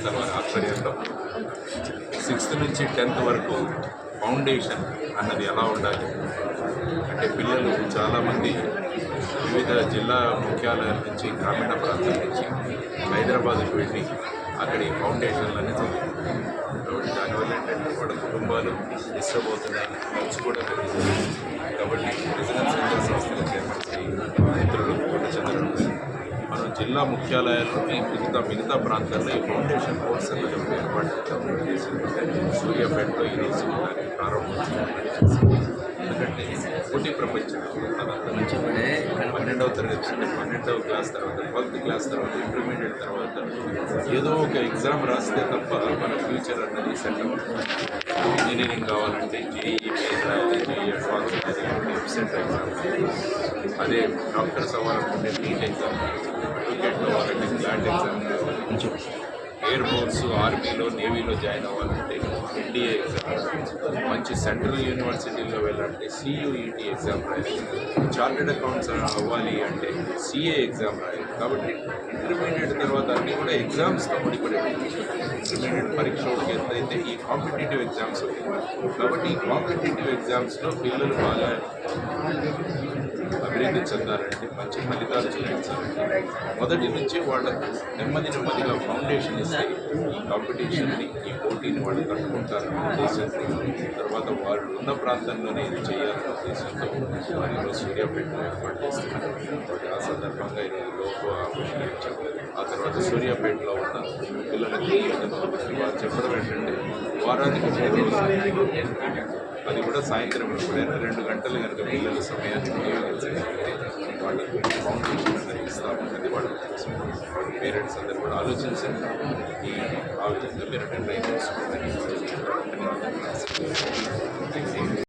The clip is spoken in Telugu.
సంస్థల వారి ఆధ్వర్యంలో 6th నుంచి 10th వరకు ఫౌండేషన్ అన్నది ఎలా ఉండాలి అంటే పిల్లలు చాలామంది వివిధ జిల్లా ముఖ్యాలయాల నుంచి గ్రామీణ ప్రాంతాల నుంచి హైదరాబాద్కు వెళ్ళి అక్కడి ఫౌండేషన్లన్నీ చదువుతున్నారు. కాబట్టి దానివల్ల ఏంటంటే వాళ్ళ కుటుంబాలు డిస్టర్బ్ అవుతున్నాయి, ఖర్చు కూడా పెరుగుతుంది. కాబట్టి రెసిడెన్స్ విద్యా సంస్థల చైర్మన్ మిత్రులు కోటచంద్ర మనం జిల్లా ముఖ్యాలయాల్లోని మిగతా ప్రాంతాల్లో ఈ ఫౌండేషన్ కోర్స్ అనేది ఒకటి ఏర్పాటు చేసింది. సూర్యాపేటలో ఈరోజు దాన్ని ప్రారంభోత్సవం. ఎందుకంటే పోటీ ప్రపంచం అదంతా మంచి 12వ తరగతి 12వ క్లాస్ తర్వాత 12th క్లాస్ తర్వాత ఇంటర్మీడియట్ తర్వాత ఏదో ఒక ఎగ్జామ్ రాస్తే తప్ప మన ఫ్యూచర్ అన్నది సెట్ అవుతుంది. ఇంజనీరింగ్ కావాలంటే జేఈఈ మెయిన్ రాయాలి, జేఈఈ అడ్వాన్స్ రాయాలి, ఎంసెట్ ఎగ్జామ్, అదే డాక్టర్స్ అవ్వాలనుకుంటే నీట్ ఎగ్జామ్, అడ్వకేట్ అవ్వాలంటే గ్లాట్ ఎగ్జామ్ కావాలి, ఎయిర్ ఫోర్స్ ఆర్మీలో నేవీలో జాయిన్ అవ్వాలంటే ఎన్డీఏ ఎగ్జామ్, మంచి సెంట్రల్ యూనివర్సిటీలో వెళ్ళాలంటే సియుఈటీ ఎగ్జామ్ రాయాలి, చార్టెడ్ అకౌంట్స్ అవ్వాలి అంటే సిఏ ఎగ్జామ్ రాయాలి. కాబట్టి ఇంటర్మీడియట్ తర్వాత అన్నీ కూడా ఎగ్జామ్స్తో ముడిపడేవి. ఇంటర్మీడియట్ పరీక్ష ఒకటి ఎంతైతే ఈ కాంపిటేటివ్ ఎగ్జామ్స్ ఉంటాయి. కాబట్టి ఈ కాంపిటేటివ్ ఎగ్జామ్స్లో పిల్లలు బాగా అభివృద్ధి చెందాలంటే, మంచి ఫలితాలు చూపించాలంటే మొదటి నుంచే వాళ్ళకు నెమ్మదిగా ఫౌండేషన్ ఇస్తే ఈ కాంపిటీషన్ని, ఈ పోటీని వాళ్ళు తట్టుకుంటారనే ఉద్దేశంతో తర్వాత వాళ్ళు ఉన్న ప్రాంతంలోనే ఇది చేయాలనే ఉద్దేశంతో వారిలో సూర్యాపేటలో ఏర్పాటు చేస్తున్నారు. ఆ సందర్భంగా ఈరోజు లోగో ఆవిష్కరించాం. ఆ తర్వాత సూర్యాపేటలో ఉన్న పిల్లలకి వాళ్ళు చెప్పడం ఏంటంటే వారానికి 3 రోజులు, అది కూడా సాయంత్రం ఎప్పుడైనా 2 గంటలు కనుక పిల్లల సమయాన్ని వినియోగించగలిగితే వాళ్ళకి ఫౌండేషన్ అనేది ఇస్తామన్నది వాళ్ళ పేరెంట్స్ అందరూ కూడా ఆలోచించండి. ఆ విధంగా మీరు నిర్ణయం తీసుకోండి.